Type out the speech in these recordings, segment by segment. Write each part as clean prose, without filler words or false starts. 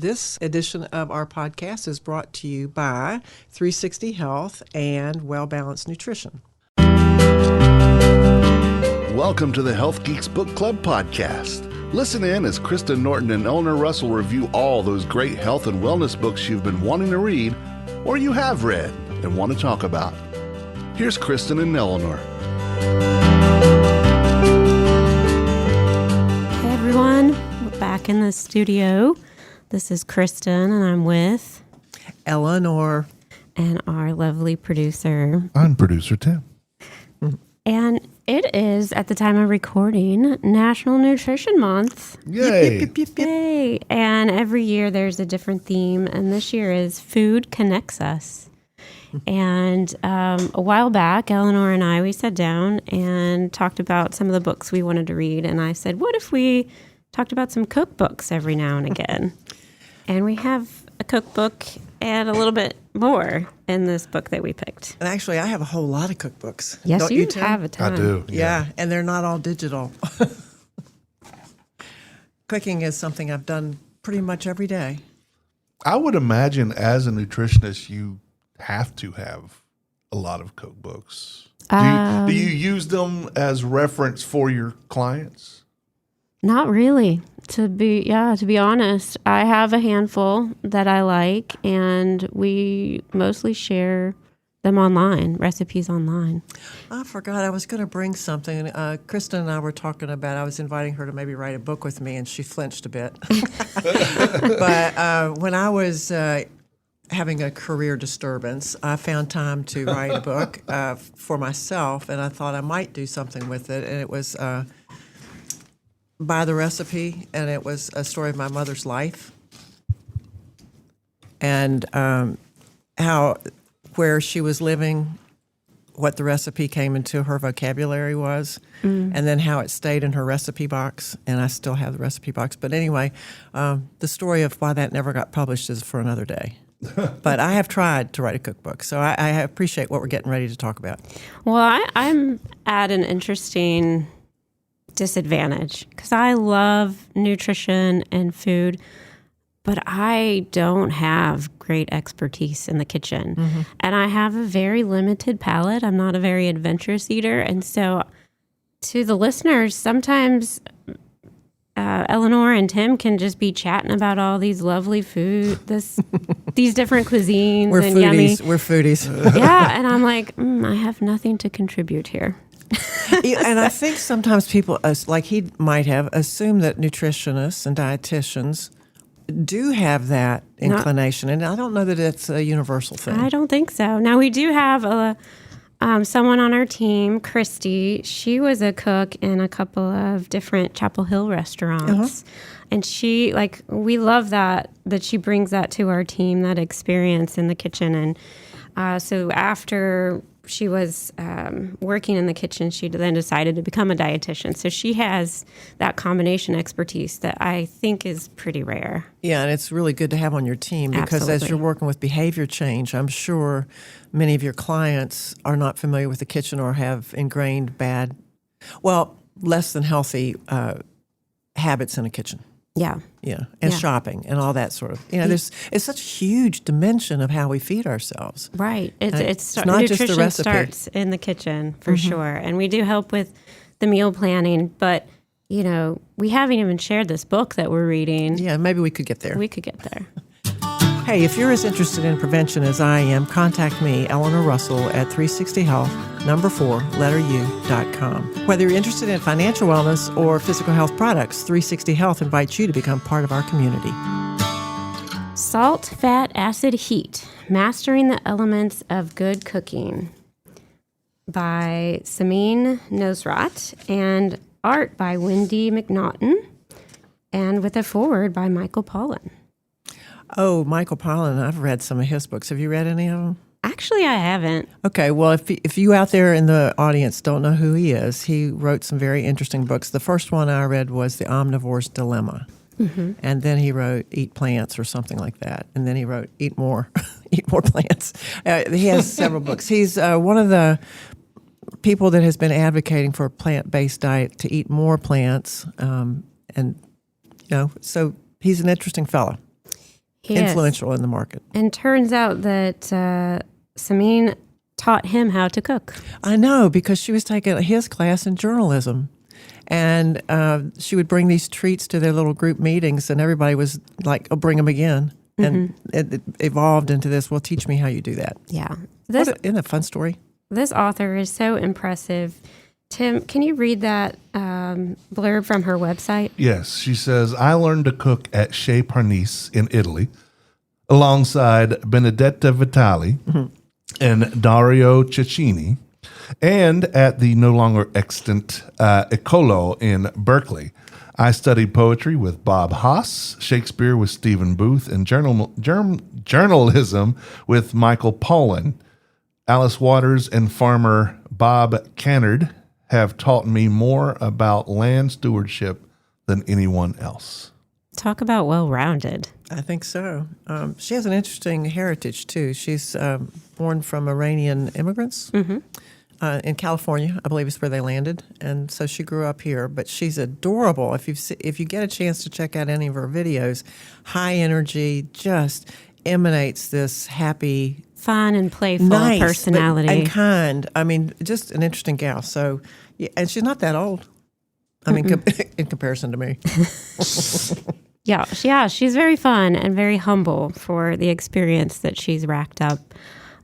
This edition of our podcast is brought to you by 360 Health and Well Balanced Nutrition. Welcome to the Health Geeks Book Club podcast. Listen in as Kristen Norton and Eleanor Russell review all those great health and wellness books you've been wanting to read or you have read and want to talk about. Here's Kristen and Eleanor. Hey everyone, we're back in the studio. This is Kristen, and I'm with Eleanor. And our lovely producer. I'm producer Tim. And it is, at the time of recording, National Nutrition Month. Yay! Yip, yip, yip, yip. Yay! And every year there's a different theme, and this year is Food Connects Us. And a while back, Eleanor and I, we sat down and talked about some of the books we wanted to read, and I said, what if we talked about some cookbooks every now and again? And we have a cookbook and a little bit more in this book that we picked. And actually, I have a whole lot of cookbooks. Yes, Don't you Tim? have a ton. I do. Yeah, and they're not all digital. Cooking is something I've done pretty much every day. I would imagine as a nutritionist, you have to have a lot of cookbooks. Do you use them as reference for your clients? Not really. To be honest, I have a handful that I like, and we mostly share them online, recipes online. I forgot I was going to bring something. Kristen and I were talking about, I was inviting her to maybe write a book with me, and she flinched a bit. But when I was having a career disturbance, I found time to write a book for myself, and I thought I might do something with it, and it was by the recipe, and it was a story of my mother's life and where she was living, what the recipe came into her vocabulary was, and then how it stayed in her recipe box, and I still have the recipe box. But anyway, the story of why that never got published is for another day. But I have tried to write a cookbook, so I appreciate what we're getting ready to talk about. Well, I'm at an interesting disadvantage because I love nutrition and food, but I don't have great expertise in the kitchen. Mm-hmm. And I have a very limited palate. I'm not a very adventurous eater. And so to the listeners, sometimes Eleanor and Tim can just be chatting about all these lovely food, these different cuisines. We're and foodies. Yummy. We're foodies. Yeah. And I'm like, I have nothing to contribute here. And I think sometimes people, like he might have, assume that nutritionists and dietitians do have that inclination. And I don't know that it's a universal thing. I don't think so. Now, we do have someone on our team, Christy. She was a cook in a couple of different Chapel Hill restaurants. And she, we love that she brings that to our team, that experience in the kitchen. And so after she was working in the kitchen, she then decided to become a dietitian. So she has that combination expertise that I think is pretty rare. Yeah, and it's really good to have on your team because Absolutely. as you're working with behavior change, I'm sure many of your clients are not familiar with the kitchen or have ingrained less than healthy habits in a kitchen. Yeah. Yeah, and Yeah. shopping and all that sort of. It's such a huge dimension of how we feed ourselves. Right. It's not just the nutrition recipe. starts in the kitchen for sure. And we do help with the meal planning, but we haven't even shared this book that we're reading. Yeah, maybe we could get there. We could get there. Hey, if you're as interested in prevention as I am, contact me, Eleanor Russell, at 360health, 4u.com. Whether you're interested in financial wellness or physical health products, 360 Health invites you to become part of our community. Salt, Fat, Acid, Heat, Mastering the Elements of Good Cooking by Samin Nosrat and art by Wendy McNaughton and with a foreword by Michael Pollan. Oh, Michael Pollan, I've read some of his books. Have you read any of them? Actually, I haven't. Okay, well, if you out there in the audience don't know who he is, he wrote some very interesting books. The first one I read was The Omniverus Dilemma. Mm-hmm. And then he wrote Eat Plants or something like that. And then he wrote Eat More, Eat More Plants. He has several books. He's one of the people that has been advocating for a plant-based diet to eat more plants. So he's an interesting fellow. influential in the market. And turns out that Samin taught him how to cook. I know, because she was taking his class in journalism. And she would bring these treats to their little group meetings, and everybody was like, "Oh, bring them again." And it evolved into this. Well, teach me how you do that. Yeah, Isn't that a fun story? This author is so impressive. Tim, can you read that blurb from her website? Yes, she says, I learned to cook at Chez Parnis in Italy alongside Benedetta Vitali and Dario Cecchini, and at the no longer extant Ecolo in Berkeley. I studied poetry with Bob Haas, Shakespeare with Stephen Booth, and journalism with Michael Pollan. Alice Waters and farmer Bob Cannard have taught me more about land stewardship than anyone else. Talk about well-rounded. I think so. She has an interesting heritage, too. She's born from Iranian immigrants in California, I believe is where they landed. And so she grew up here. But she's adorable. If you get a chance to check out any of her videos, high energy, just emanates this happy, Fun and playful nice, personality. and kind. I mean, just an interesting gal. So, yeah, and she's not that old. I mean, in comparison to me. Yeah, she's very fun and very humble for the experience that she's racked up.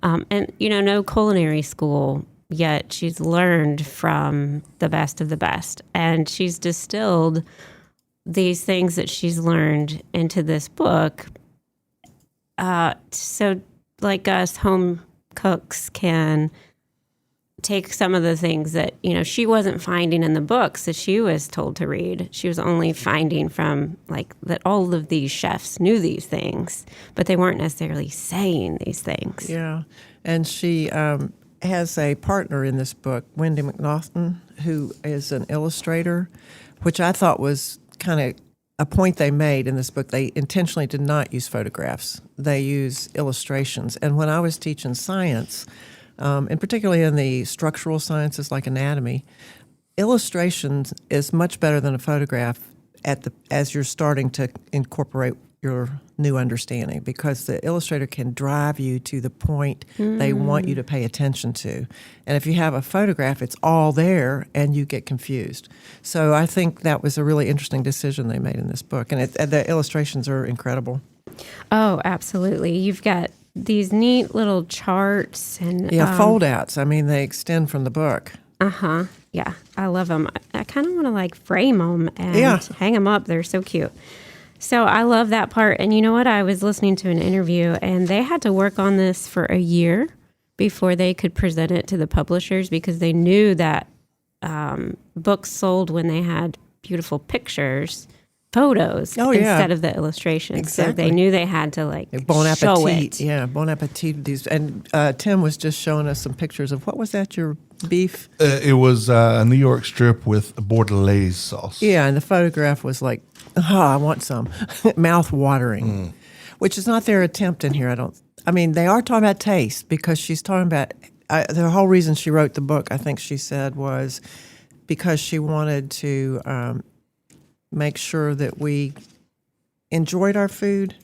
And, no culinary school, yet she's learned from the best of the best. And she's distilled these things that she's learned into this book. So like us home cooks can take some of the things that, she wasn't finding in the books that she was told to read. She was only finding from that all of these chefs knew these things, but they weren't necessarily saying these things. Yeah. And she has a partner in this book, Wendy McNaughton, who is an illustrator, which I thought was kind of a point they made in this book. They intentionally did not use photographs. They use illustrations. And when I was teaching science, and particularly in the structural sciences like anatomy, illustrations is much better than a photograph as you're starting to incorporate your new understanding, because the illustrator can drive you to the point they want you to pay attention to. And if you have a photograph, it's all there and you get confused. So I think that was a really interesting decision they made in this book. And the illustrations are incredible. Oh, absolutely. You've got these neat little charts and fold outs. I mean, they extend from the book. Yeah, I love them. I kind of want to frame them and hang them up. They're so cute. So I love that part. And you know what? I was listening to an interview, and they had to work on this for a year before they could present it to the publishers, because they knew that books sold when they had beautiful photos instead of the illustrations. Exactly. So they knew they had to Bon show appetit. it. Yeah, bon appetit. And Tim was just showing us some pictures of, what was that, your beef? It was a New York strip with bordelaise sauce. Yeah, and the photograph was like, I want some. Mouth-watering, which is not their attempt in here. They are talking about taste, because she's talking about, the whole reason she wrote the book, I think she said, was because she wanted to make sure that we enjoyed our food,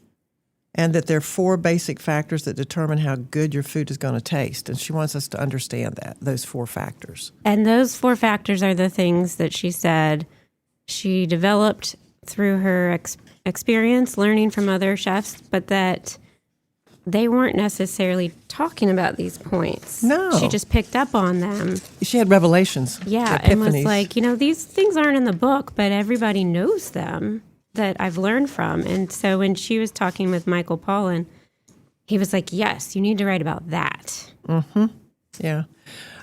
and that there are 4 basic factors that determine how good your food is going to taste. And she wants us to understand those 4 factors. And those 4 factors are the things that she said she developed through her experience learning from other chefs, but that they weren't necessarily talking about these points. No. She just picked up on them. She had revelations. Yeah, epiphanies. and was like, these things aren't in the book, but everybody knows them, that I've learned from. And so when she was talking with Michael Pollan, he was like, yes, you need to write about that. Yeah.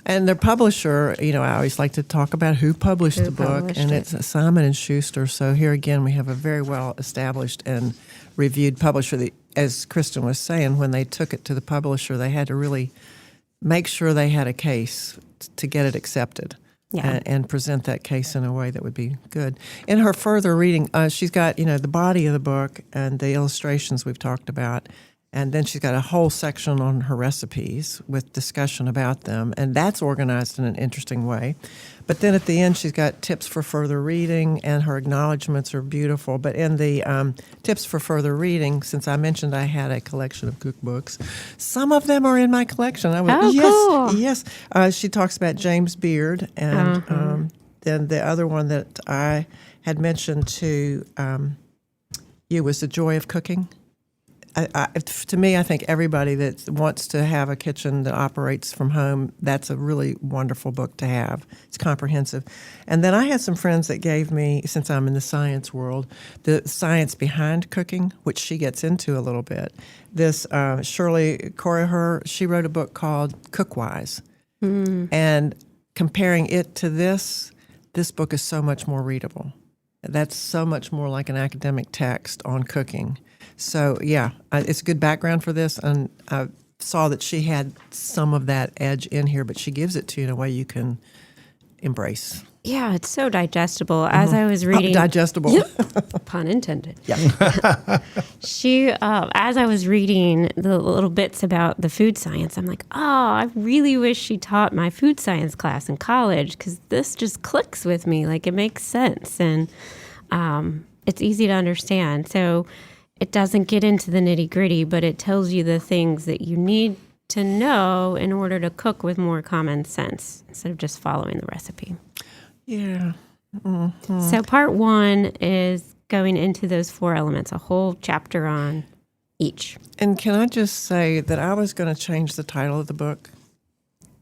And their publisher, I always like to talk about who published the book, published and it. it's Simon & Schuster. So here again, we have a very well-established and reviewed publisher that, as Kristen was saying, when they took it to the publisher, they had to really make sure they had a case to get it accepted. Yeah. And present that case in a way that would be good. In her further reading, she's got, the body of the book and the illustrations we've talked about. And then she's got a whole section on her recipes with discussion about them, and that's organized in an interesting way. But then at the end, she's got tips for further reading, and her acknowledgments are beautiful. But in the tips for further reading, since I mentioned I had a collection of cookbooks, some of them are in my collection. Cool. Yes. She talks about James Beard, and then the other one that I had mentioned to you was The Joy of Cooking. To me, I think everybody that wants to have a kitchen that operates from home, that's a really wonderful book to have. It's comprehensive. And then I had some friends that gave me, since I'm in the science world, the science behind cooking, which she gets into a little bit. This Shirley Corriher, she wrote a book called Cookwise. And comparing it to this book is so much more readable. That's so much more like an academic text on cooking. So, yeah, it's a good background for this, and I saw that she had some of that edge in here, but she gives it to you in a way you can embrace. Yeah, it's so digestible. As I was reading... Digestible. Pun intended. Yeah. As I was reading the little bits about the food science, I'm like, I really wish she taught my food science class in college, because this just clicks with me. Like, it makes sense, and it's easy to understand. So it doesn't get into the nitty-gritty, but it tells you the things that you need to know in order to cook with more common sense instead of just following the recipe. Yeah. So part 1 is going into those 4 elements, a whole chapter on each. And can I just say that I was going to change the title of the book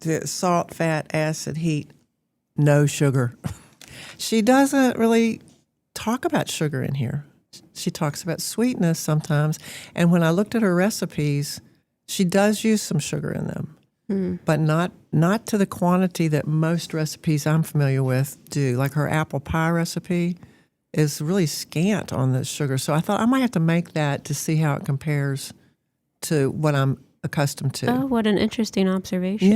to Salt, Fat, Acid, Heat, No Sugar. She doesn't really talk about sugar in here. She talks about sweetness sometimes. And when I looked at her recipes, she does use some sugar in them, but not to the quantity that most recipes I'm familiar with do. Like her apple pie recipe is really scant on the sugar. So I thought I might have to make that to see how it compares to what I'm accustomed to. Oh, what an interesting observation.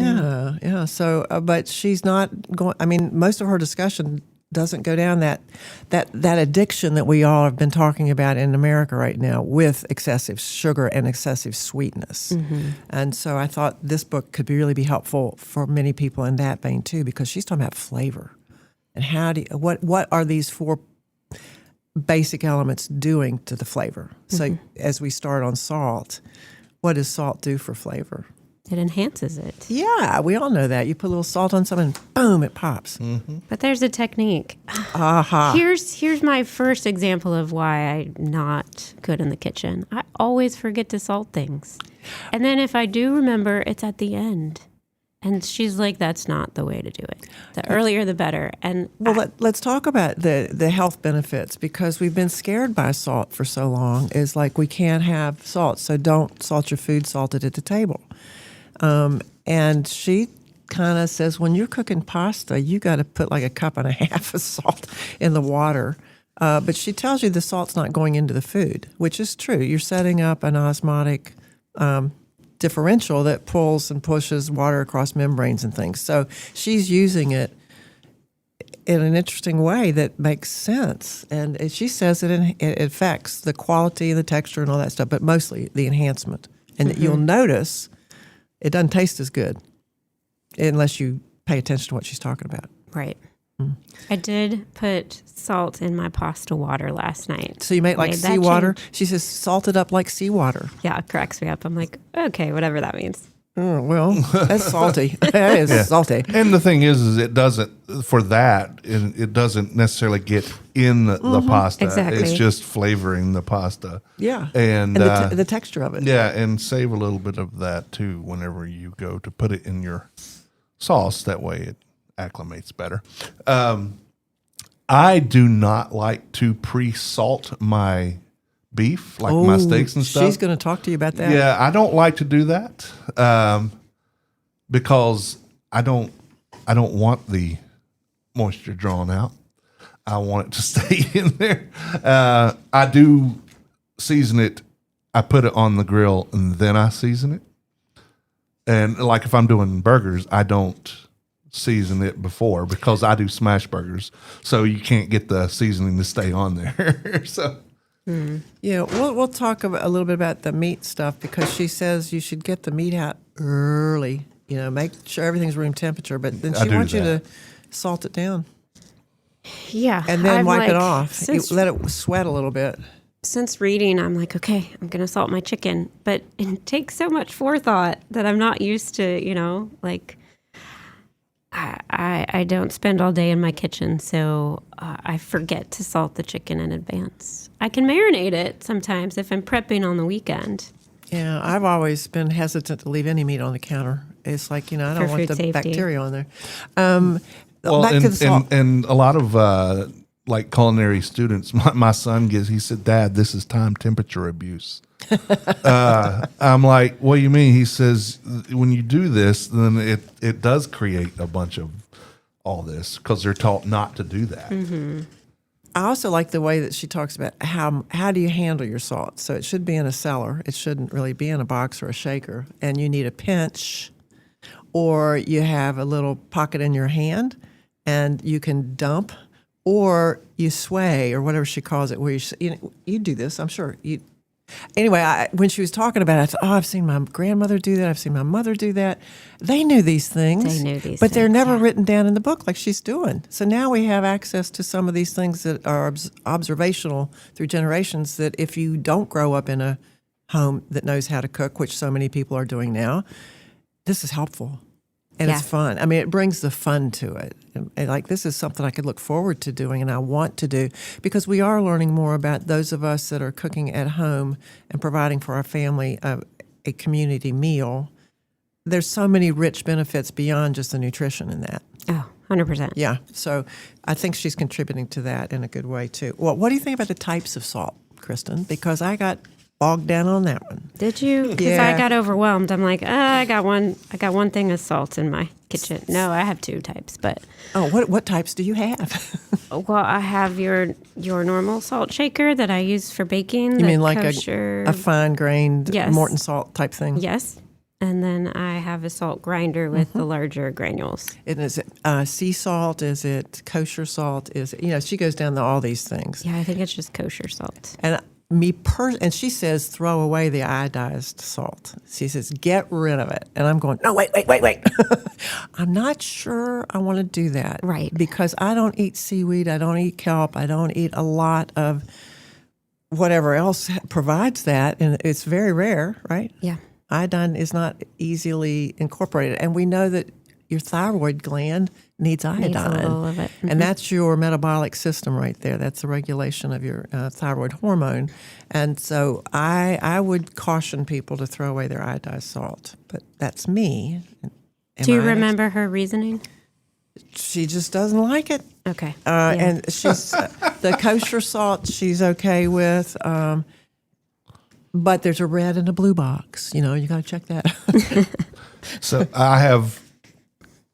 Yeah. So, but she's not going, I mean, most of her discussion doesn't go down that addiction that we all have been talking about in America right now with excessive sugar and excessive sweetness. And so I thought this book could really be helpful for many people in that vein too, because she's talking about flavor and what are these 4 basic elements doing to the flavor. So as we start on salt, what does salt do for flavor? It enhances it. Yeah, we all know that. You put a little salt on something, boom, it pops. But there's a technique. Aha. Here's my first example of why I'm not good in the kitchen. I always forget to salt things. And then if I do remember, it's at the end. And she's like, that's not the way to do it. The earlier, the better. And let's talk about the health benefits, because we've been scared by salt for so long. It's like we can't have salt, so don't salt your food, salt it at the table. And she kind of says, when you're cooking pasta, you got to put like 1.5 cups of salt in the water. But she tells you the salt's not going into the food, which is true. You're setting up an osmotic differential that pulls and pushes water across membranes and things. So she's using it in an interesting way that makes sense. And she says it affects the quality and the texture and all that stuff, but mostly the enhancement. And that you'll notice it doesn't taste as good unless you pay attention to what she's talking about. Right. I did put salt in my pasta water last night. So you made like seawater? She says salt it up like seawater. Yeah, it cracks me up. I'm like, okay, whatever that means. Oh, well, that's salty. That is salty. And the thing is it doesn't, for that, it doesn't necessarily get in the pasta. Exactly. It's just flavoring the pasta. Yeah. And the texture of it. Yeah, and save a little bit of that too whenever you go to put it in your sauce. That way it acclimates better. I do not like to pre-salt my beef, like my steaks and stuff. She's going to talk to you about that. Yeah, I don't like to do that because I don't want the moisture drawn out. I want it to stay in there. I do season it. I put it on the grill and then I season it. And like if I'm doing burgers, I don't season it before because I do smash burgers. So you can't get the seasoning to stay on there. So Yeah, we'll talk a little bit about the meat stuff because she says you should get the meat out early. Make sure everything's room temperature, but then she wants you to salt it down Yeah. and then I'm wipe it like, off. Let it sweat a little bit. Since reading, I'm like, okay, I'm going to salt my chicken. But it takes so much forethought that I'm not used to, like I don't spend all day in my kitchen, so I forget to salt the chicken in advance. I can marinate it sometimes if I'm prepping on the weekend. Yeah, I've always been hesitant to leave any meat on the counter. It's like, I don't want the bacteria on there. Back to the salt. And a lot of like culinary students, my son he said, Dad, this is time temperature abuse. I'm like, what do you mean? He says, when you do this, then it does create a bunch of all this because they're taught not to do that. Mm-hmm. I also like the way that she talks about how do you handle your salt. So it should be in a cellar. It shouldn't really be in a box or a shaker. And you need a pinch, or you have a little pocket in your hand, and you can dump, or you sway, or whatever she calls it. Where you do this, I'm sure. Anyway, when she was talking about it, I thought, I've seen my grandmother do that. I've seen my mother do that. They knew these things. But they're never written down in the book like she's doing. So now we have access to some of these things that are observational through generations that if you don't grow up in a home that knows how to cook, which so many people are doing now, this is helpful. And it's fun. I mean, it brings the fun to it. And like, this is something I could look forward to doing and I want to do because we are learning more about those of us that are cooking at home and providing for our family a community meal. There's so many rich benefits beyond just the nutrition in that. Oh, 100%. Yeah. So I think she's contributing to that in a good way, too. Well, what do you think about the types of salt, Kristen? Because I got bogged down on that one. Did you? Because I got overwhelmed. I'm like, I got one thing of salt in my kitchen. No, I have two types, but what types do you have? Well, I have your normal salt shaker that I use for baking. You mean like a fine grained Morton salt type thing? Yes. And then I have a salt grinder with the larger granules. And is it sea salt? Is it kosher salt? Is it, she goes down to all these things. Yeah, I think it's just kosher salt. And and she says, throw away the iodized salt. She says, get rid of it. And I'm going, no, wait. I'm not sure I want to do that. Right. Because I don't eat seaweed. I don't eat kelp. I don't eat a lot of whatever else provides that. And it's very rare, right? Yeah. Iodine is not easily incorporated. And we know that your thyroid gland needs iodine. Needs a little of it. Mm-hmm. And that's your metabolic system right there. That's the regulation of your thyroid hormone. And so I would caution people to throw away their iodized salt. But that's me. Do you remember her reasoning? She just doesn't like it. Okay. And she's the kosher salt she's okay with. But there's a red and a blue box. You got to check that. So I have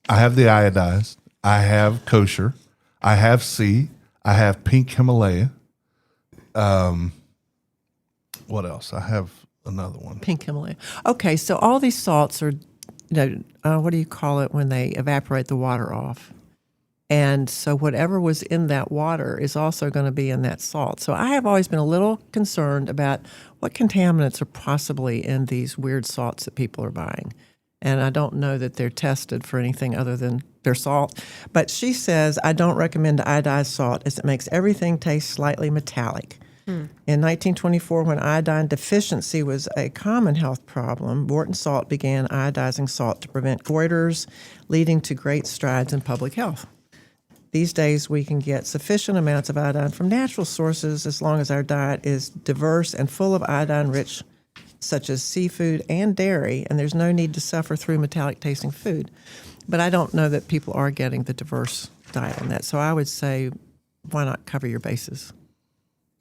the iodized. I have kosher. I have sea. I have pink Himalaya. What else? I have another one. Pink Himalaya. Okay, so all these salts are, what do you call it when they evaporate the water off? And so whatever was in that water is also going to be in that salt. So I have always been a little concerned about what contaminants are possibly in these weird salts that people are buying. And I don't know that they're tested for anything other than their salt. But she says, I don't recommend iodized salt as it makes everything taste slightly metallic. In 1924, when iodine deficiency was a common health problem, Morton Salt began iodizing salt to prevent goiters, leading to great strides in public health. These days, we can get sufficient amounts of iodine from natural sources as long as our diet is diverse and full of iodine-rich, such as seafood and dairy, and there's no need to suffer through metallic-tasting food. But I don't know that people are getting the diverse diet on that. So I would say, why not cover your bases?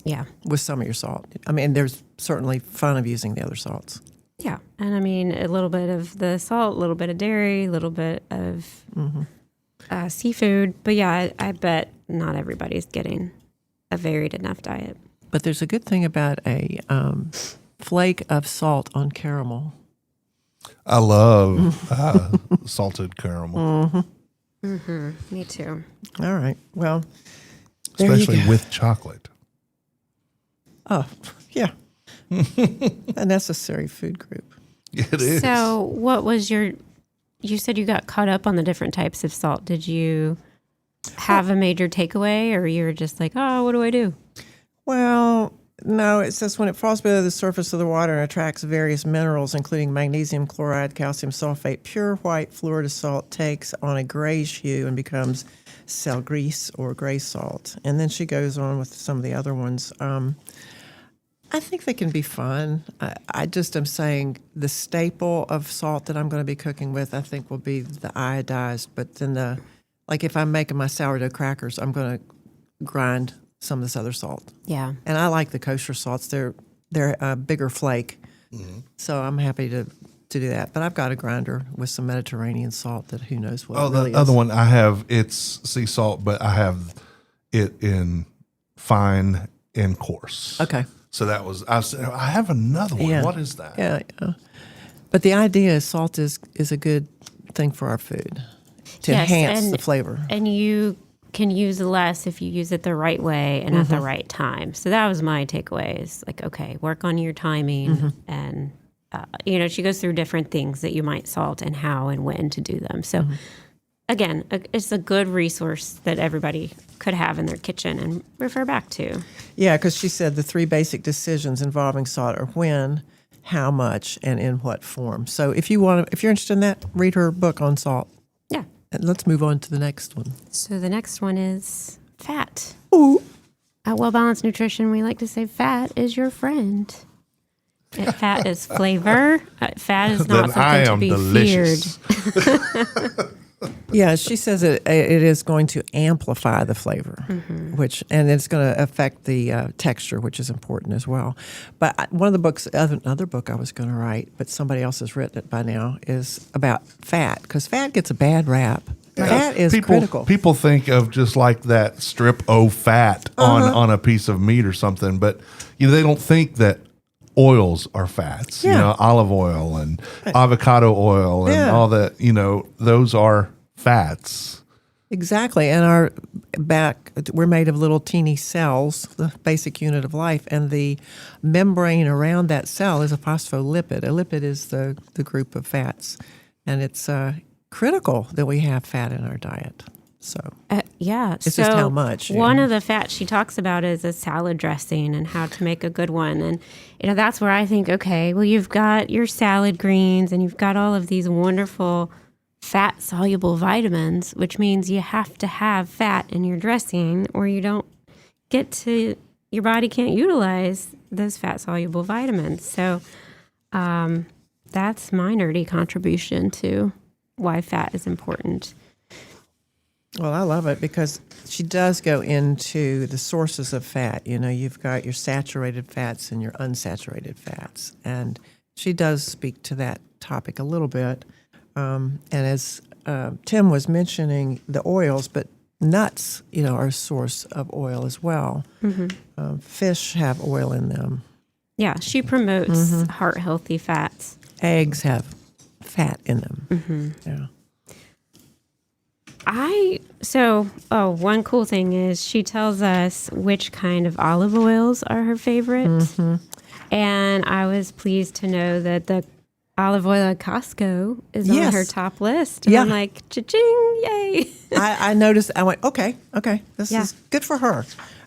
Yeah. With some of your salt. I mean, there's certainly fun of using the other salts. Yeah. And I mean, a little bit of the salt, a little bit of dairy, a little bit of seafood. But yeah, I bet not everybody's getting a varied enough diet. But there's a good thing about a flake of salt on caramel. I love salted caramel. Me too. All right. Well, there especially you go. with chocolate. Oh, yeah. A necessary food group. It is. So what was you said you got caught up on the different types of salt. Did you have a major takeaway, or you were just like, oh, what do I do? Well, no, it says when it falls below the surface of the water and attracts various minerals, including magnesium chloride, calcium sulfate, pure white Florida salt takes on a grayish hue and becomes sal gris or gray salt. And then she goes on with some of the other ones. I think they can be fun. I just am saying the staple of salt that I'm going to be cooking with, I think, will be the iodized. But then like if I'm making my sourdough crackers, I'm going to grind some of this other salt. Yeah. And I like the kosher salts. They're a bigger flake. So I'm happy to do that. But I've got a grinder with some Mediterranean salt that who knows what it really the other is. one I have, it's sea salt, but I have it in fine and coarse. Okay. So that was, I said, I have another one. Yeah. What is that? Yeah. But the idea is salt is a good thing for our food to Yes, enhance and- the flavor. And you can use less if you use it the right way and at the right time. So that was my takeaway is like, okay, work on your timing. And, she goes through different things that you might salt and how and when to do them. So again, it's a good resource that everybody could have in their kitchen and refer back to. Yeah, because she said the 3 basic decisions involving salt are when, how much, and in what form. So if you're interested in that, read her book on salt. Yeah. And let's move on to the next one. So the next one is fat. Ooh. At Well Balanced Nutrition, we like to say fat is your friend. Fat is flavor. Fat is not Then I something to am be delicious. feared. Yeah, she says it is going to amplify the flavor, and it's going to affect the texture, which is important as well. But one of the books, another book I was going to write, but somebody else has written it by now, is about fat, because fat gets a bad rap. Fat is critical. People think of just like that strip of fat on a piece of meat or something, but they don't think that oils are fats. Yeah. Olive oil and avocado oil and all that. Those are fats. Exactly. And we're made of little teeny cells, the basic unit of life, and the membrane around that cell is a phospholipid. A lipid is the group of fats, and it's critical that we have fat in our diet. So Yeah. It's just how much, One of the fats she talks about is a salad dressing and how to make a good one. And, that's where I think, okay, well, you've got your salad greens and you've got all of these wonderful fat-soluble vitamins, which means you have to have fat in your dressing or you don't your body can't utilize those fat-soluble vitamins. So that's my nerdy contribution to why fat is important. Well, I love it because she does go into the sources of fat. You've got your saturated fats and your unsaturated fats. And she does speak to that topic a little bit. And as Tim was mentioning the oils, but nuts, are a source of oil as well. Fish have oil in them. Yeah, she promotes heart-healthy fats. Eggs have fat in them. Yeah. One cool thing is she tells us which kind of olive oils are her favorite. And I was pleased to know that the olive oil at Costco is on her top list. And I'm like, cha-ching, yay. I noticed, I went, okay, this is good for her.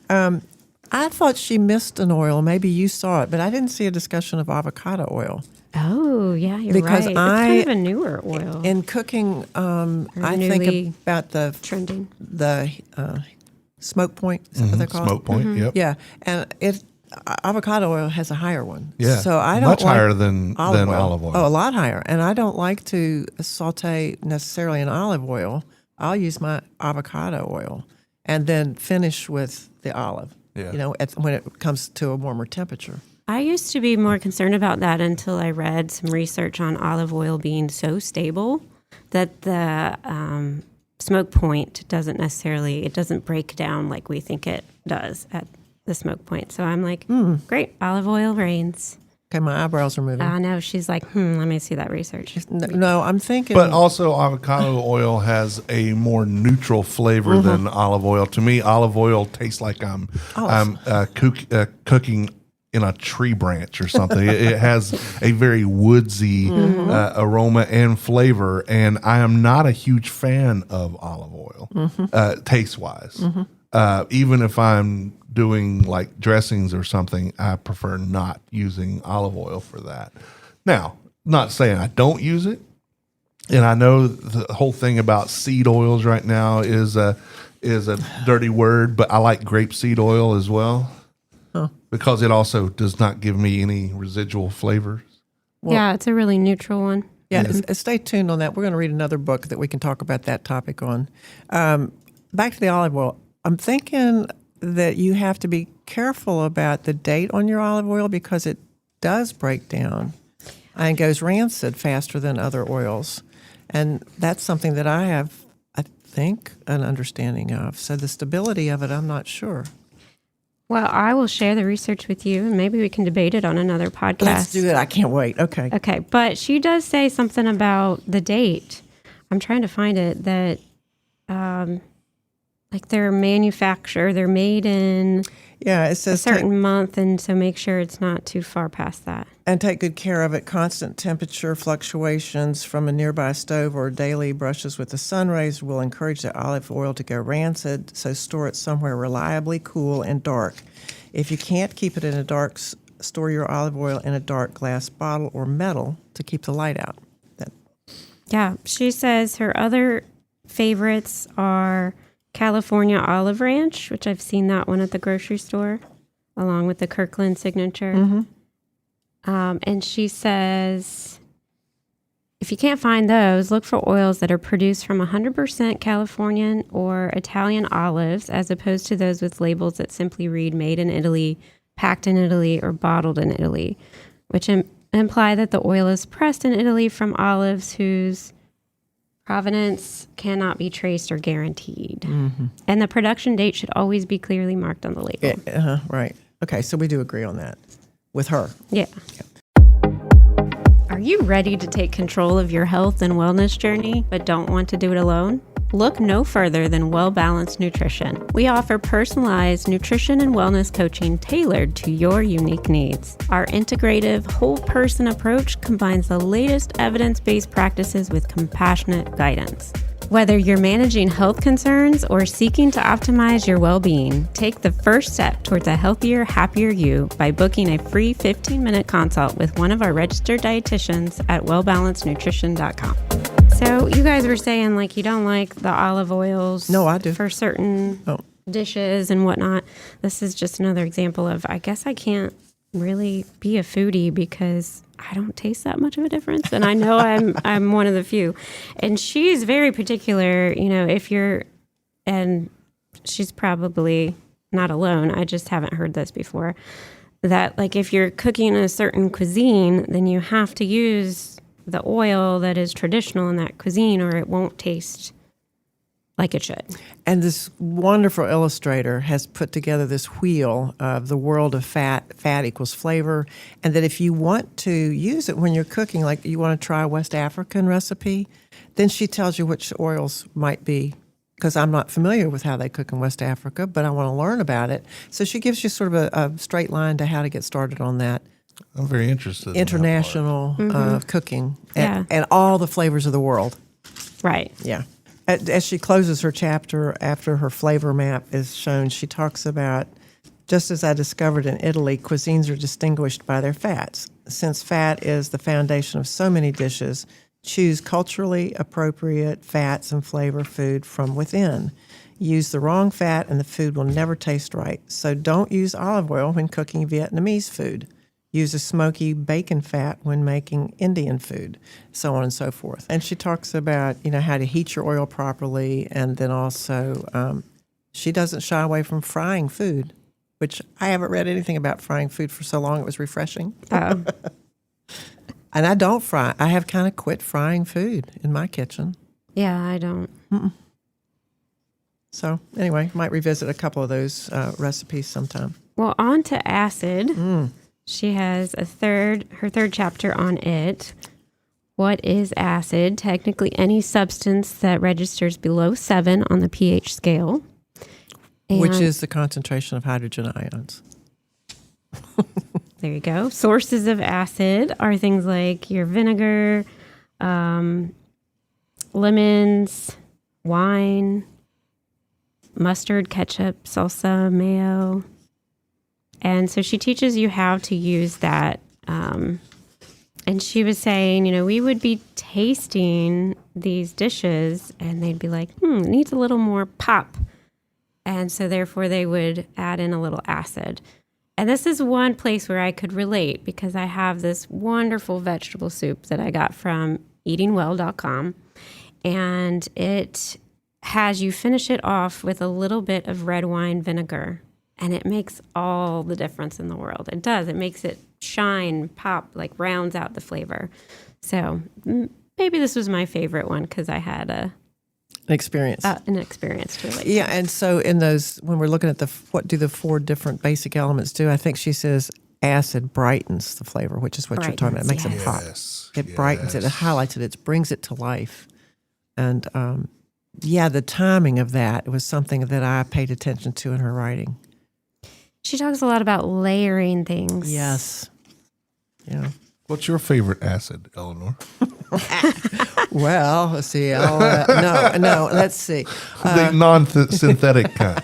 I thought she missed an oil. Maybe you saw it, but I didn't see a discussion of avocado oil. Oh, yeah, you're Because right. It's kind of a newer oil. In cooking, I think about the trending. The smoke point. Is that what they're called? Smoke point, yep. Yeah, and avocado oil has a higher one. Yeah, so I don't much like higher than olive oil. Oh, a lot higher. And I don't like to saute necessarily in olive oil. I'll use my avocado oil and then finish with the olive. Yeah. When it comes to a warmer temperature. I used to be more concerned about that until I read some research on olive oil being so stable that the smoke point doesn't break down like we think it does at the smoke point. So I'm like, great, olive oil reigns. Okay, my eyebrows are moving. I know. She's like, let me see that research. No, I'm thinking. But also, avocado oil has a more neutral flavor than olive oil. To me, olive oil tastes like I'm cooking in a tree branch or something. It has a very woodsy aroma and flavor, and I am not a huge fan of olive oil, taste wise. Even if I'm doing like dressings or something, I prefer not using olive oil for that. Now, not saying I don't use it, and I know the whole thing about seed oils right now is a dirty word, but I like grapeseed oil as well because it also does not give me any residual flavors. Yeah, it's a really neutral one. Yeah, stay tuned on that. We're going to read another book that we can talk about that topic on. Back to the olive oil. I'm thinking that you have to be careful about the date on your olive oil because it does break down and goes rancid faster than other oils. And that's something that I have, I think, an understanding of. So the stability of it, I'm not sure. Well, I will share the research with you, and maybe we can debate it on another podcast. Let's do it. I can't wait. Okay. Okay, but she does say something about the date. I'm trying to find it, that like they're manufactured, they're made in it says a certain month, and so make sure it's not too far past that. And take good care of it. Constant temperature fluctuations from a nearby stove or daily brushes with the sun rays will encourage the olive oil to go rancid, so store it somewhere reliably cool and dark. If you can't keep it in a dark, store your olive oil in a dark glass bottle or metal to keep the light out. Yeah, she says her other favorites are California Olive Ranch, which I've seen that one at the grocery store, along with the Kirkland signature. And she says, if you can't find those, look for oils that are produced from 100% Californian or Italian olives, as opposed to those with labels that simply read made in Italy, packed in Italy, or bottled in Italy, which imply that the oil is pressed in Italy from olives whose provenance cannot be traced or guaranteed. And the production date should always be clearly marked on the label. Right. Okay, so we do agree on that with her. Yeah. Are you ready to take control of your health and wellness journey, but don't want to do it alone? Look no further than Well Balanced Nutrition. We offer personalized nutrition and wellness coaching tailored to your unique needs. Our integrative, whole-person approach combines the latest evidence-based practices with compassionate guidance. Whether you're managing health concerns or seeking to optimize your well-being, take the first step towards a healthier, happier you by booking a free 15-minute consult with one of our registered dietitians at wellbalancednutrition.com. So you guys were saying like you don't like the olive oils. No, I do. For certain dishes and whatnot. This is just another example of, I guess I can't really be a foodie because I don't taste that much of a difference. And I know I'm one of the few. And she's very particular, if you're, and she's probably not alone. I just haven't heard this before. That like if you're cooking a certain cuisine, then you have to use the oil that is traditional in that cuisine or it won't taste like it should. And this wonderful illustrator has put together this wheel of the world of fat equals flavor, and that if you want to use it when you're cooking, like you want to try a West African recipe, then she tells you which oils might be, because I'm not familiar with how they cook in West Africa, but I want to learn about it. So she gives you sort of a straight line to how to get started on that. I'm very interested International cooking and all the flavors of the world. Right. Yeah. As she closes her chapter, after her flavor map is shown, she talks about, just as I discovered in Italy, cuisines are distinguished by their fats. Since fat is the foundation of so many dishes, choose culturally appropriate fats and flavor food from within. Use the wrong fat and the food will never taste right. So don't use olive oil when cooking Vietnamese food. Use a smoky bacon fat when making Indian food, so on and so forth. And she talks about, how to heat your oil properly, and then also she doesn't shy away from frying food, which I haven't read anything about frying food for so long it was refreshing. And I don't fry. I have kind of quit frying food in my kitchen. Yeah, I don't. So anyway, might revisit a couple of those recipes sometime. Well, on to acid. She has her third chapter on it. What is acid? Technically, any substance that registers below 7 on the pH scale. Which is the concentration of hydrogen ions. There you go. Sources of acid are things like your vinegar, lemons, wine, mustard, ketchup, salsa, mayo. And so she teaches you how to use that. And she was saying, we would be tasting these dishes and they'd be like, it needs a little more pop. And so therefore they would add in a little acid. And this is one place where I could relate because I have this wonderful vegetable soup that I got from eatingwell.com. And it has you finish it off with a little bit of red wine vinegar. And it makes all the difference in the world. It does. It makes it shine, pop, like rounds out the flavor. So maybe this was my favorite one because I had an experience to relate. Yeah, and so in those, when we're looking at what do the 4 different basic elements do, I think she says acid brightens the flavor, which is what you're talking about. It makes it pop. It brightens it. It highlights it. It brings it to life. And the timing of that was something that I paid attention to in her writing. She talks a lot about layering things. Yes. Yeah. What's your favorite acid, Eleanor? Well, let's see. No, let's see. The non-synthetic kind.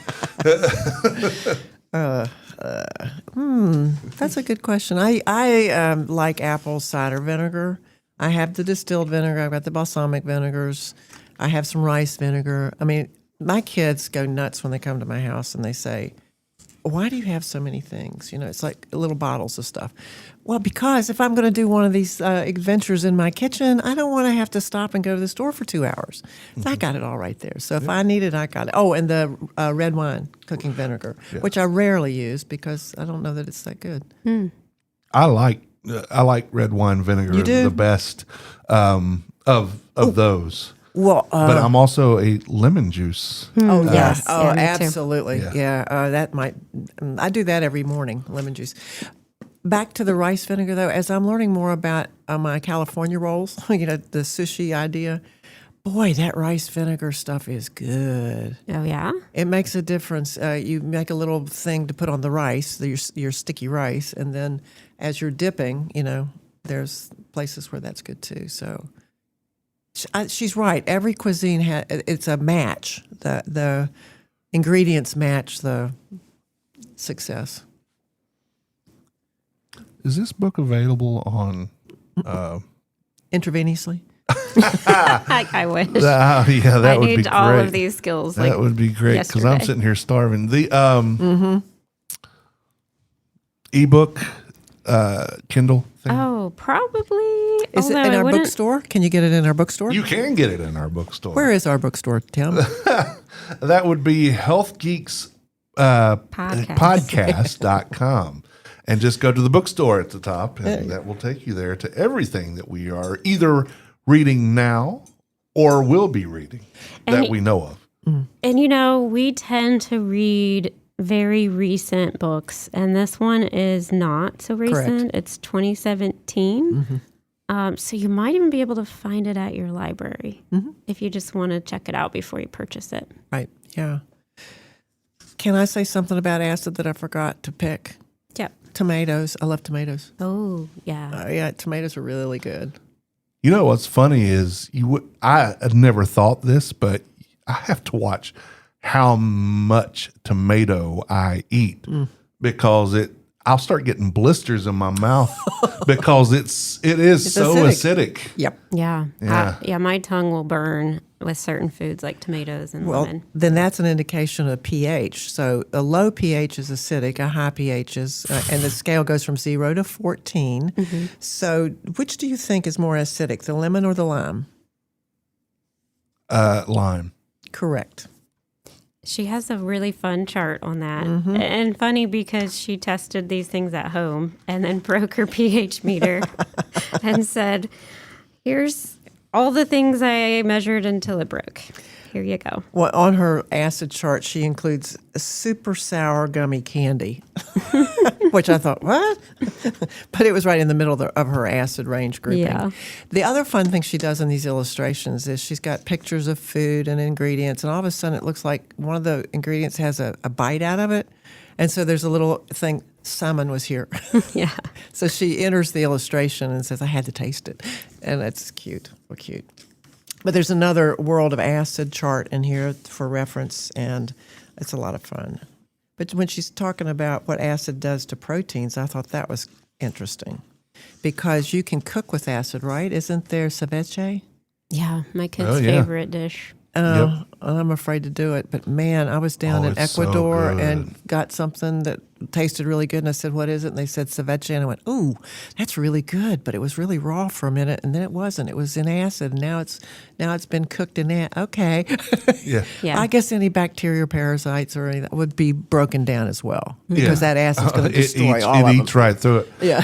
That's a good question. I like apple cider vinegar. I have the distilled vinegar. I've got the balsamic vinegars. I have some rice vinegar. I mean, my kids go nuts when they come to my house and they say, why do you have so many things? It's like little bottles of stuff. Well, because if I'm going to do one of these adventures in my kitchen, I don't want to have to stop and go to the store for 2 hours. So I got it all right there. So if I need it, I got it. Oh, and the red wine cooking vinegar, which I rarely use because I don't know that it's that good. I like red wine vinegar. You do? The best of those. Well, but I'm also a lemon juice. Oh yeah! Yes. Oh, Yeah, me too. absolutely. Yeah, that might. I do that every morning. Lemon juice. Back to the rice vinegar, though. As I'm learning more about my California rolls, the sushi idea. Boy, that rice vinegar stuff is good. Oh yeah. It makes a difference. You make a little thing to put on the rice, your sticky rice, and then as you're dipping, there's places where that's good too. So. She's right. Every cuisine it's a match. The ingredients match the success. Is this book available on Intravenously? I wish. That I would be need great. all of these skills. That would be great because I'm sitting here starving. The ebook Kindle thing. Oh, probably. Is it in our bookstore? Can you get it in our bookstore? You can get it in our bookstore. Where is our bookstore, Tim? That would be Health Geeks podcast.com. And just go to the bookstore at the top, and that will take you there to everything that we are either reading now or will be reading that we know of. And, we tend to read very recent books, and this one is not so recent. Correct. It's 2017. So you might even be able to find it at your library if you just want to check it out before you purchase it. Right, yeah. Can I say something about acid that I forgot to pick? Yep. Tomatoes. I love tomatoes. Oh, yeah. Tomatoes are really good. You know what's funny is I had never thought this, but I have to watch how much tomato I eat because I'll start getting blisters in my mouth because it is so acidic. Yep. Yeah. My tongue will burn with certain foods like tomatoes and lemon. Then that's an indication of pH. So a low pH is acidic, a high pH is, and the scale goes from 0 to 14. So which do you think is more acidic, the lemon or the lime? Lime. Correct. She has a really fun chart on that. And funny because she tested these things at home and then broke her pH meter and said, here's all the things I measured until it broke. Here you go. Well, on her acid chart, she includes a super sour gummy candy, which I thought, what? But it was right in the middle of her acid range grouping. Yeah. The other fun thing she does in these illustrations is she's got pictures of food and ingredients, and all of a sudden it looks like one of the ingredients has a bite out of it, And so there's a little thing, Samin was here. Yeah. So she enters the illustration and says, I had to taste it. And it's cute, so cute. But there's another world of acid chart in here for reference, and it's a lot of fun. But when she's talking about what acid does to proteins, I thought that was interesting. Because you can cook with acid, right? Isn't there ceviche? Yeah, my kid's Oh, yeah. favorite dish. I'm afraid to do it. But man, I was down in it's so Ecuador good. and got something that tasted really good. And I said, what is it? And they said ceviche. And I went, ooh, that's really good. But it was really raw for a minute. And then it wasn't. It was in acid. And now it's been cooked in that. Okay. Yeah. Yeah. I guess any bacteria, parasites, or anything would be broken down as well. Because that acid's going to destroy all of It them. eats right through it. Yeah.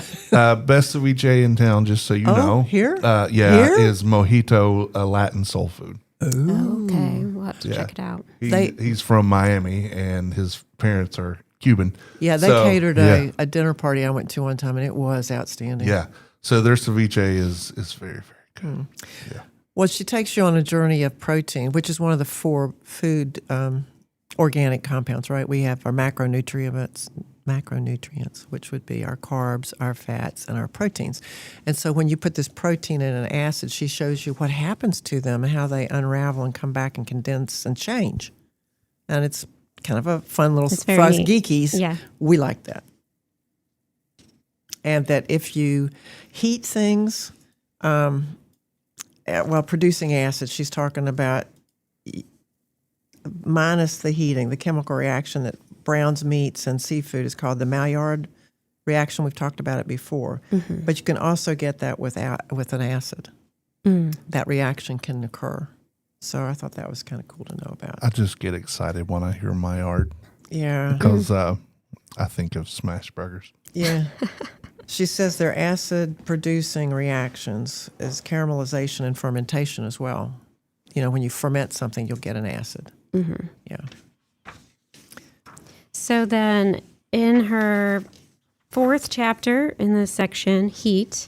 Best ceviche in town, just so you know. Here? Yeah, Here? is Mojito, a Latin soul food. Okay, we'll have to Yeah. check it out. He's from Miami, and his parents are Cuban. Yeah, they So, catered yeah. a dinner party I went to one time, and it was outstanding. Yeah. So their ceviche is very, very good. Yeah. Well, she takes you on a journey of protein, which is one of the 4 food organic compounds, right? We have our macronutrients, which would be our carbs, our fats, and our proteins. And so when you put this protein in an acid, she shows you what happens to them and how they unravel and come back and condense and change. And it's kind of a fun little, It's for very us neat. geekies, Yeah. we like that. And that if you heat things, producing acid, she's talking about minus the heating, the chemical reaction that browns meats and seafood is called the Maillard reaction. We've talked about it before. Mm-hmm. But you can also get that with an acid. That reaction can occur. So I thought that was kind of cool to know about. I just get excited when I hear Maillard Yeah. because I think of smash burgers. Yeah. She says their acid-producing reactions is caramelization and fermentation as well. You know, when you ferment something, you'll get an acid. Mm-hmm. Yeah. So then in her 4th chapter in this section, Heat,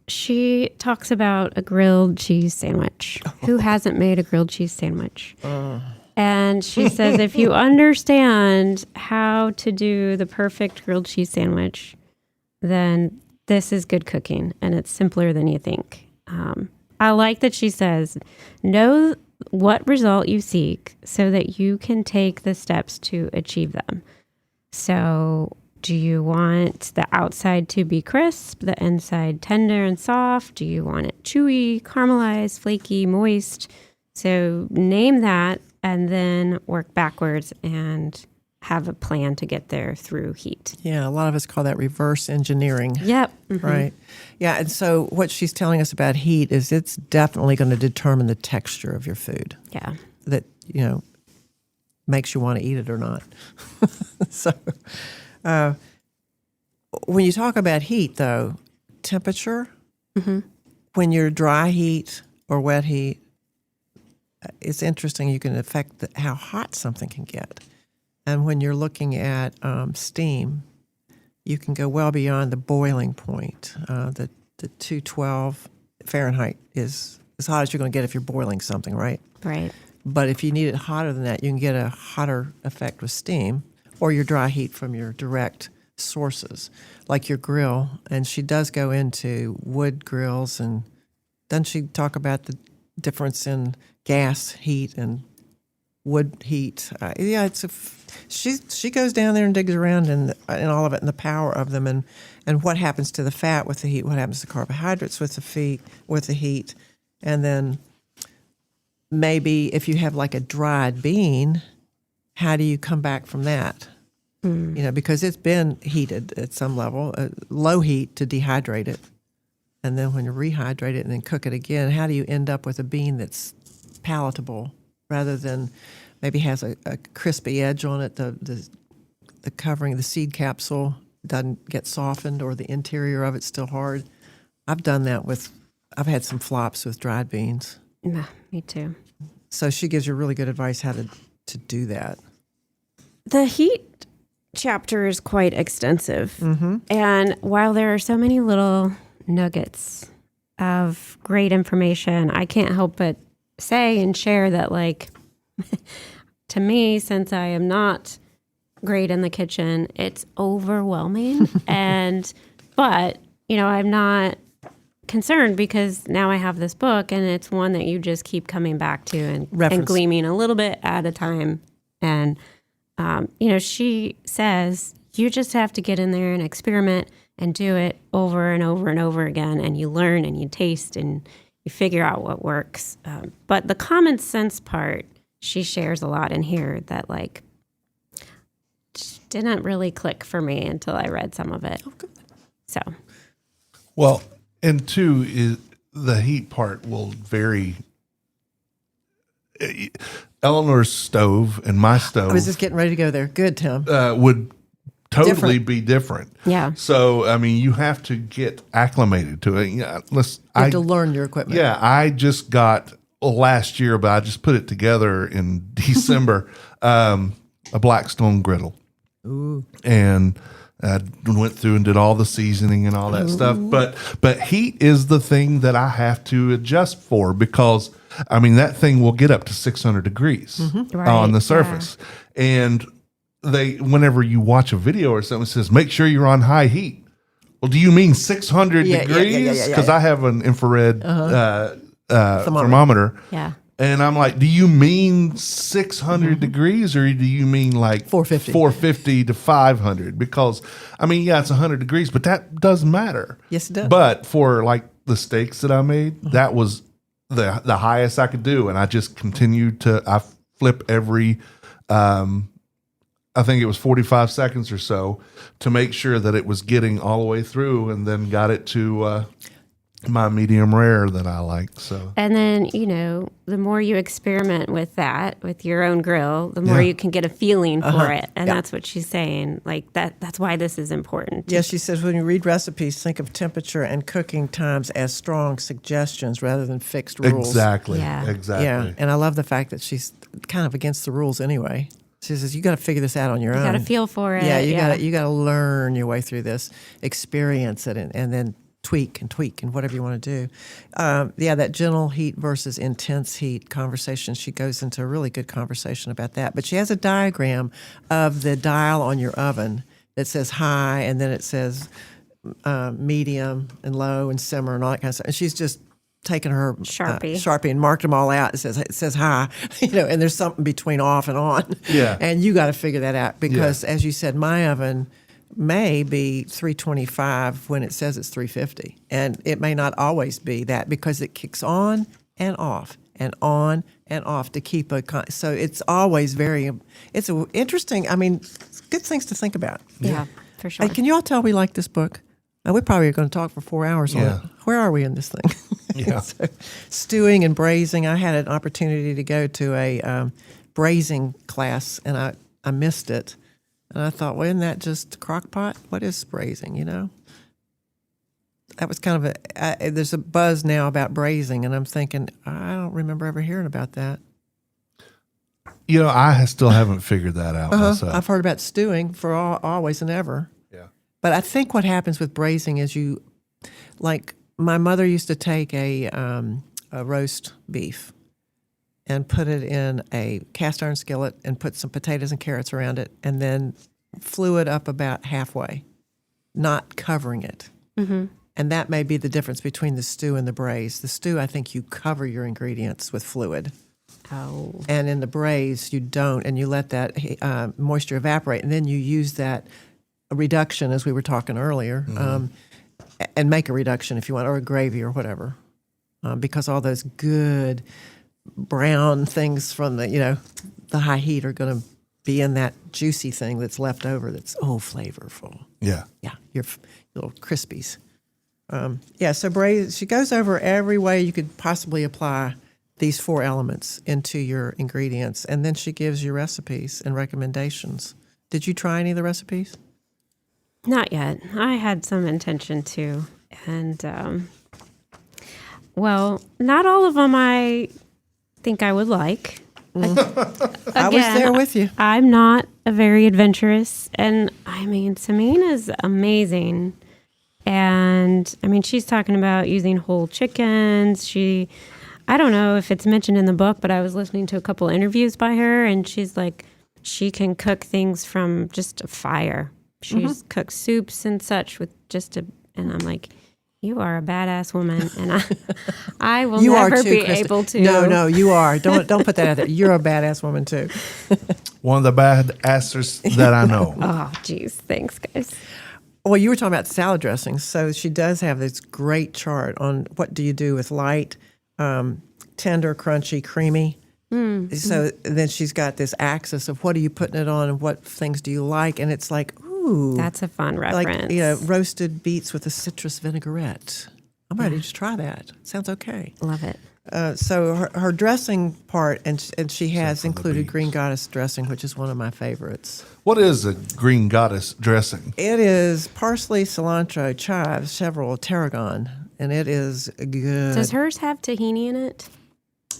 she talks about a grilled cheese sandwich. Who hasn't made a grilled cheese sandwich? And she says if you understand how to do the perfect grilled cheese sandwich, then this is good cooking, and it's simpler than you think. I like that she says, know what result you seek so that you can take the steps to achieve them. So do you want the outside to be crisp, the inside tender and soft? Do you want it chewy, caramelized, flaky, moist? So name that and then work backwards and have a plan to get there through heat. Yeah, a lot of us call that reverse engineering. Yep. Mm-hmm. Right. Yeah, and so what she's telling us about heat is it's definitely going to determine the texture of your food. Yeah. That, makes you want to eat it or not. So when you talk about heat, though, temperature, when you're dry heat or wet heat, it's interesting. You can affect how hot something can get. And when you're looking at steam, you can go well beyond the boiling point. The 212 Fahrenheit is as hot as you're going to get if you're boiling something, right? Right. But if you need it hotter than that, you can get a hotter effect with steam or your dry heat from your direct sources, like your grill. And she does go into wood grills, and doesn't she talk about the difference in gas heat and wood heat? Yeah, she goes down there and digs around in all of it and the power of them and what happens to the fat with the heat, what happens to carbohydrates with the heat, and then maybe if you have like a dried bean, how do you come back from that? Because it's been heated at some level, low heat to dehydrate it. And then when you rehydrate it and then cook it again, how do you end up with a bean that's palatable rather than maybe has a crispy edge on it, the covering, the seed capsule doesn't get softened or the interior of it's still hard? I've done that I've had some flops with dried beans. Yeah, me too. So she gives you really good advice how to do that. The heat chapter is quite extensive. And while there are so many little nuggets of great information, I can't help but say and share that, like, to me, since I am not great in the kitchen. It's overwhelming. But, I'm not concerned because now I have this book and it's one that you just keep coming back to and gleaming a little bit at a time. And, she says you just have to get in there and experiment and do it over and over and over again. And you learn and you taste and you figure out what works. But the common sense part, she shares a lot in here that didn't really click for me until I read some of it. Oh, good. So. Well, and two is the heat part will vary. Eleanor's stove and my stove. I was just getting ready to go there. Good, Tim. Would totally be different. Yeah. So, you have to get acclimated to it. Yeah, you have to learn your equipment. Yeah, I just got last year, but I just put it together in December, a Blackstone griddle. Ooh. And went through and did all the seasoning and all that stuff. But heat is the thing that I have to adjust for because, that thing will get up to 600 degrees on the surface. Yeah. And whenever you watch a video or something, it says, make sure you're on high heat. Well, do you mean 600 degrees? Because I have an infrared thermometer. Yeah. And I'm like, do you mean 600 degrees or do you mean 450 to 500? Because, it's 100 degrees, but that doesn't matter. Yes, it does. But for the steaks that I made, that was the highest I could do. And I just continued I flip every, I think it was 45 seconds or so to make sure that it was getting all the way through and then got it to my medium rare that I like. So, and then, the more you experiment with that, with your own grill, the more you can get a feeling for it. And that's what she's saying. That's why this is important. Yes, she says when you read recipes, think of temperature and cooking times as strong suggestions rather than fixed rules. Exactly. Yeah. Exactly. Yeah. And I love the fact that she's kind of against the rules anyway. She says you got to figure this out on your own. You got to feel for it. Yeah, you got to learn your way through this, experience it, and then tweak and whatever you want to do. That gentle heat versus intense heat conversation, she goes into a really good conversation about that. But she has a diagram of the dial on your oven that says high, and then it says medium and low and simmer and all that kind of stuff. And she's just taken her Sharpie and marked them all out. It says high, and there's something between off and on. Yeah. And you got to figure that out because, as you said, my oven may be 325 when it says it's 350. And it may not always be that because it kicks on and off and on and off to keep so it's always it's interesting, good things to think about. Yeah, for sure. Hey, can you all tell we like this book? We probably are going to talk for 4 hours on it. Where are we in this thing? Yeah. So, stewing and braising. I had an opportunity to go to a braising class, and I missed it. And I thought, well, isn't that just crock pot? What is braising, That was kind of there's a buzz now about braising, and I'm thinking, I don't remember ever hearing about that. I still haven't figured that out myself. I've heard about stewing for always and ever. Yeah. But I think what happens with braising is my mother used to take a roast beef and put it in a cast iron skillet and put some potatoes and carrots around it and then flew it up about halfway, not covering it. Mm-hmm. And that may be the difference between the stew and the braise. The stew, I think you cover your ingredients with fluid. Oh. And in the braise, you don't, and you let that moisture evaporate, and then you use that reduction, as we were talking earlier, and make a reduction if you want, or a gravy or whatever, because all those good brown things from the high heat are going to be in that juicy thing that's left over that's flavorful. Yeah. Yeah, your little crispies. So braise, she goes over every way you could possibly apply these 4 elements into your ingredients, and then she gives you recipes and recommendations. Did you try any of the recipes? Not yet. I had some intention to, and not all of them I think I would like. Again, I was there with you. I'm not a very adventurous, and Samin is amazing. And she's talking about using whole chickens. I don't know if it's mentioned in the book, but I was listening to a couple interviews by her, and she's like, she can cook things from just a fire. She's cooked soups and such with and I'm like, you are a badass woman, and I will You never are too, be Kristen. able to. No, you are. Don't put that out there. You're a badass woman too. One of the badasses that I know. Oh, geez. Thanks, guys. Well, you were talking about salad dressings. So she does have this great chart on what do you do with light, tender, crunchy, creamy. So then she's got this axis of what are you putting it on and what things do you like. And it's like, ooh. That's a fun reference. Like, roasted beets with a citrus vinaigrette. I'm ready to try that. Sounds okay. Love it. So her dressing part, and she has for the included beets. green goddess dressing, which is one of my favorites. What is a green goddess dressing? It is parsley, cilantro, chives, several, tarragon, and it is good. Does hers have tahini in it?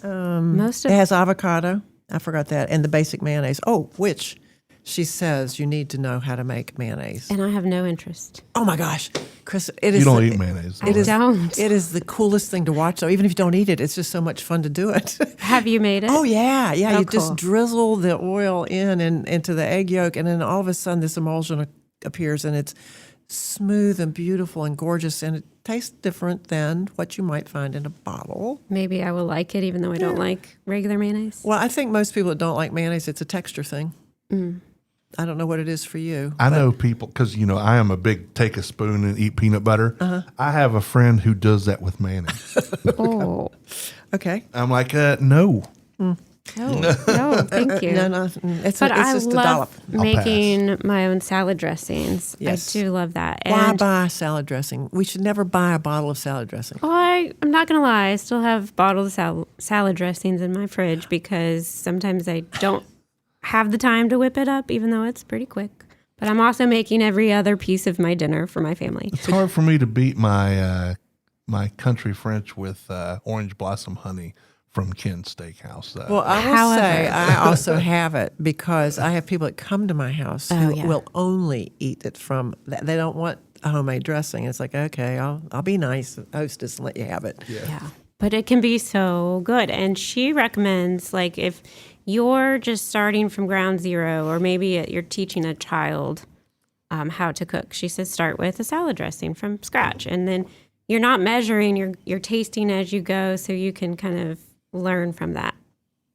Most It of has avocado. I forgot that, and the basic mayonnaise. Oh, which she says you need to know how to make mayonnaise. and I have no interest. Oh my gosh, Chris, it is. You don't eat mayonnaise. I don't. It is the coolest thing to watch. So even if you don't eat it, it's just so much fun to do it. Have you made it? Oh yeah. Oh, You cool. just drizzle the oil in and into the egg yolk, and then all of a sudden this emulsion appears, and it's smooth and beautiful and gorgeous, and it tastes different than what you might find in a bottle. Maybe I will like it, even though I don't like regular mayonnaise. Well, I think most people that don't like mayonnaise, it's a texture thing. I don't know what it is for you. I know people, because, I am a big take a spoon and eat peanut butter. I have a friend who does that with mayonnaise. Oh, Okay. I'm like, no. no, thank you. No. It's But I just a dollop. love making my own salad dressings. Yes. I do love that. Why And buy salad dressing? We should never buy a bottle of salad dressing. I'm not going to lie. I still have bottled salad dressings in my fridge because sometimes I don't have the time to whip it up, even though it's pretty quick. But I'm also making every other piece of my dinner for my family. It's hard for me to beat my my country French with orange blossom honey from Ken's Steakhouse. Well, I will However- say I also have it because I have people that come to my house who yeah. will only eat it from. They don't want a homemade dressing. It's like, okay, I'll be nice, hostess, and let you have it. Yeah. But it can be so good. And she recommends, like, if you're just starting from ground zero, or maybe you're teaching a child how to cook, she says start with a salad dressing from scratch. And then you're not measuring, you're tasting as you go, so you can kind of learn from that.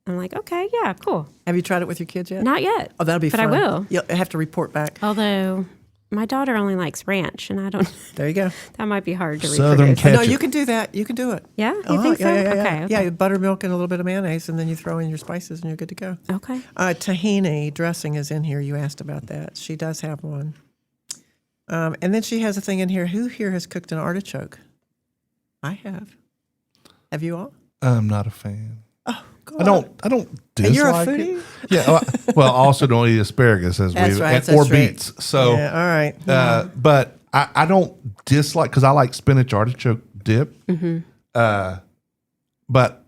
I'm like, okay, yeah, cool. Have you tried it with your kids yet? Not yet. Oh, that'll be but fun. I will. You'll have to report back. Although my daughter only likes ranch, and I don't. There you go. That might be hard to Southern reproduce. Ketchup. No, you can do that. You can do it. Yeah, you think so? Yeah. Okay. Yeah, buttermilk and a little bit of mayonnaise, and then you throw in your spices, and you're good to go. Okay. Tahini dressing is in here. You asked about that. She does have one. And then she has a thing in here. Who here has cooked an artichoke? I have. Have you all? I'm not a fan. Oh, God. I don't dislike And you're a it. foodie? Yeah. Well, I also don't eat asparagus as That's we right, or that's right. beets. So, Yeah, all right. but I don't dislike, because I like spinach artichoke dip. But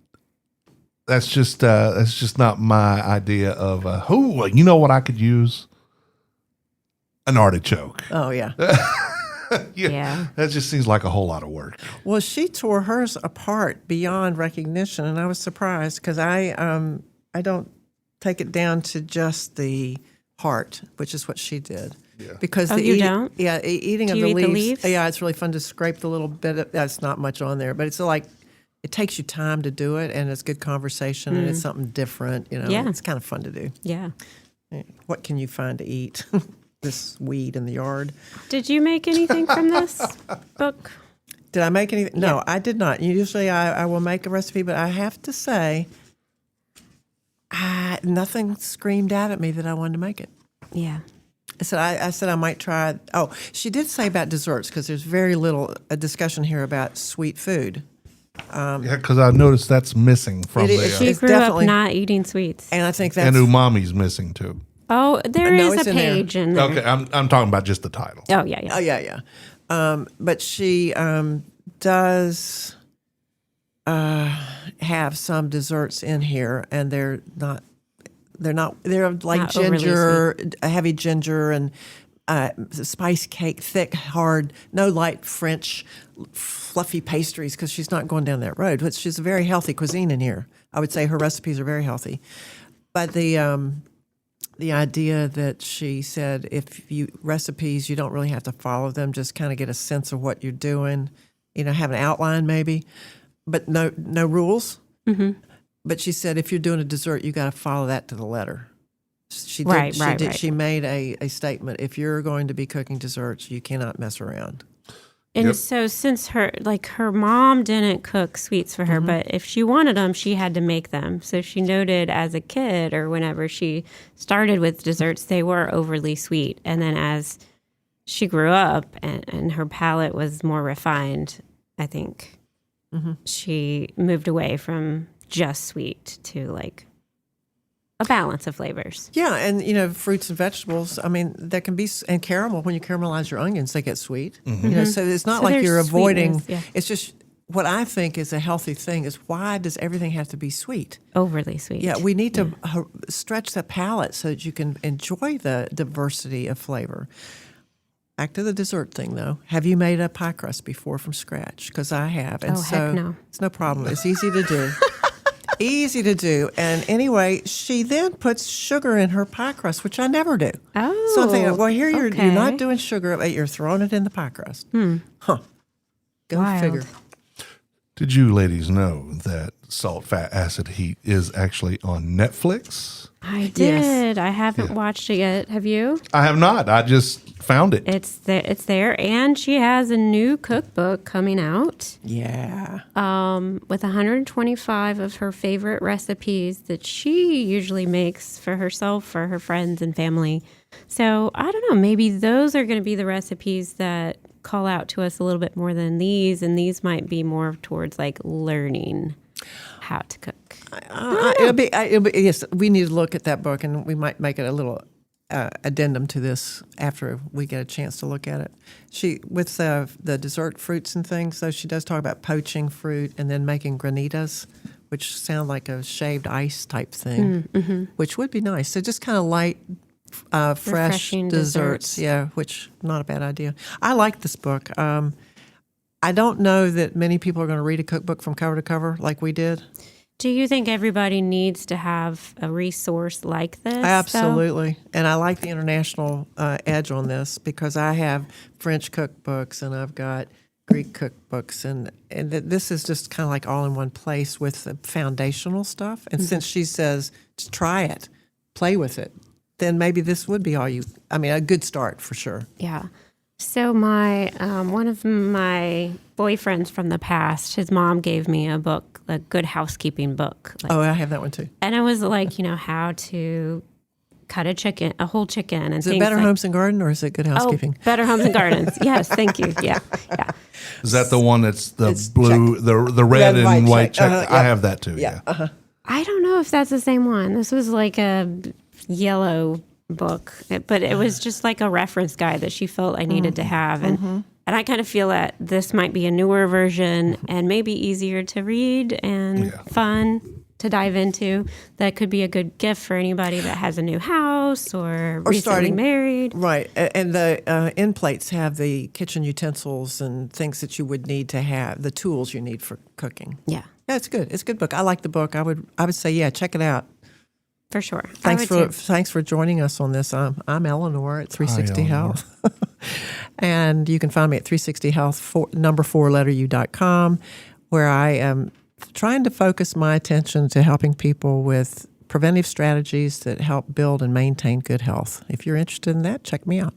that's just not my idea of you know what I could use? An artichoke. Oh, yeah. Yeah. That just seems like a whole lot of work. Well, she tore hers apart beyond recognition, and I was surprised because I don't take it down to just the heart, which is what she did. Yeah. Because Oh, you don't? Yeah, eating Do of you the eat the leaves. leaves? Yeah, it's really fun to scrape the little bit. That's not much on there, but it's like it takes you time to do it, and it's good conversation, and it's something different. Yeah. It's kind of fun to do. Yeah. What can you find to eat? This weed in the yard. Did you make anything from this book? Did I make anything? No, I did not. Usually I will make a recipe, but I have to say, nothing screamed out at me that I wanted to make it. Yeah. I said I might try. Oh, she did say about desserts because there's very little a discussion here about sweet food. Yeah, because I noticed that's missing from It is. She It's grew up definitely- not eating sweets. And I think that's and umami's missing too. Oh, there No, is it's a in there. page in there. Okay, I'm talking about just the title. Oh, yeah, yeah. Oh yeah. But she does have some desserts in here, and they're like Not overly ginger, heavy ginger, and spice cake, thick, hard, no light French, fluffy pastries because she's not going down that road. But she's a very healthy cuisine in here. I would say her recipes are very healthy, but the idea that she said if you recipes, you don't really have to follow them, just kind of get a sense of what you're doing, have an outline maybe, but no rules. Mm-hmm. But she said if you're doing a dessert, you got to follow that to the letter. She did, Right. She made a statement. If you're going to be cooking desserts, you cannot mess around. And Yep. so since her mom didn't cook sweets for her, but if she wanted them, she had to make them. So she noted as a kid or whenever she started with desserts, they were overly sweet. And then as she grew up and her palate was more refined, I think she moved away from just sweet to like a balance of flavors. Yeah, and fruits and vegetables. I mean, there can be and caramel. When you caramelize your onions, they get sweet. So it's not So like there's you're avoiding. sweetness, yeah. It's just what I think is a healthy thing is why does everything have to be sweet? Overly sweet. Yeah, we need to stretch the palate so that you can enjoy the diversity of flavor. Back to the dessert thing, though. Have you made a pie crust before from scratch? Because I have, and Heck no. it's no problem. It's easy to do. Easy to do. And anyway, she then puts sugar in her pie crust, which I never do. Oh, So I'm thinking, well, here you're okay. not doing sugar, but you're throwing it in the pie crust. Huh. Go Wild. figure. Did you ladies know that Salt, Fat, Acid, Heat is actually on Netflix? I did. I haven't watched it yet. Have you? I have not. I just found it. It's there. And she has a new cookbook coming out Yeah. with 125 of her favorite recipes that she usually makes for herself, for her friends and family. So I don't know, maybe those are going to be the recipes that call out to us a little bit more than these. And these might be more towards like learning how to cook. It'll be, yes, we need to look at that book, and we might make it a little addendum to this after we get a chance to look at it. She, with the dessert fruits and things, so she does talk about poaching fruit and then making granitas, which sound like a shaved ice type thing, which would be nice. So just kind of light, fresh Refreshing desserts. Yeah, which not a bad idea. I like this book. I don't know that many people are going to read a cookbook from cover to cover like we did. Do you think everybody needs to have a resource like this? Absolutely. And I like the international edge on this because I have French cookbooks and I've got Greek cookbooks. And this is just kind of like all in one place with the foundational stuff. And since she says, just try it, play with it, then maybe this would be a good start for sure. Yeah. So my one of my boyfriends from the past, his mom gave me a book, a Good Housekeeping book. Oh, I have that one too. And it was like, how to cut a whole chicken and Is things it Better like, Homes and Garden or is it Good Housekeeping? Oh, Better Homes and Gardens. Yes, thank you. Yeah. Is that the one that's the It's blue, the red Red, and white check. check? I have that too. Yeah. I don't know if that's the same one. This was like a yellow book, but it was just like a reference guide that she felt I needed to have. And I kind of feel that this might be a newer version and maybe easier to read and fun to dive into. That could be a good gift for anybody that has a new house or recently starting married. Right. And the end plates have the kitchen utensils and things that you would need to have, the tools you need for cooking. Yeah, Yeah, it's good. It's a good book. I like the book. I would say, yeah, check it out. for sure. Thanks for joining us on this. I'm Eleanor at 360 Hi, Eleanor. Health. And you can find me at 360health, number 4letter.com, where I am trying to focus my attention to helping people with preventive strategies that help build and maintain good health. If you're interested in that, check me out.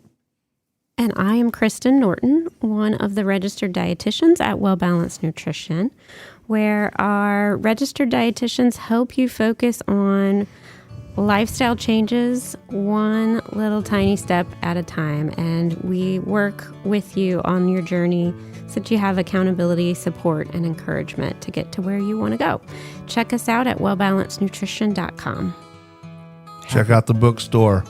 And I am Kristen Norton, one of the registered dietitians at Well Balanced Nutrition, where our registered dietitians help you focus on lifestyle changes, one little tiny step at a time. And we work with you on your journey so that you have accountability, support, and encouragement to get to where you want to go. Check us out at wellbalancednutrition.com. Check out the bookstore,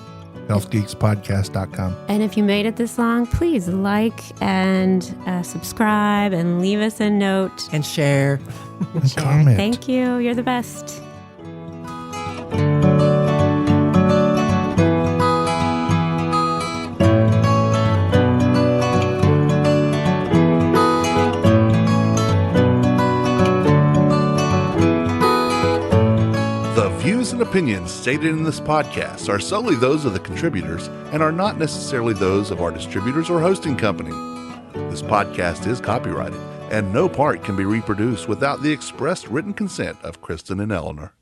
healthgeekspodcast.com. And if you made it this long, please like and subscribe and leave us a note. And share. And comment. Thank you. You're the best. The views and opinions stated in this podcast are solely those of the contributors and are not necessarily those of our distributors or hosting company. This podcast is copyrighted, and no part can be reproduced without the express written consent of Kristen and Eleanor.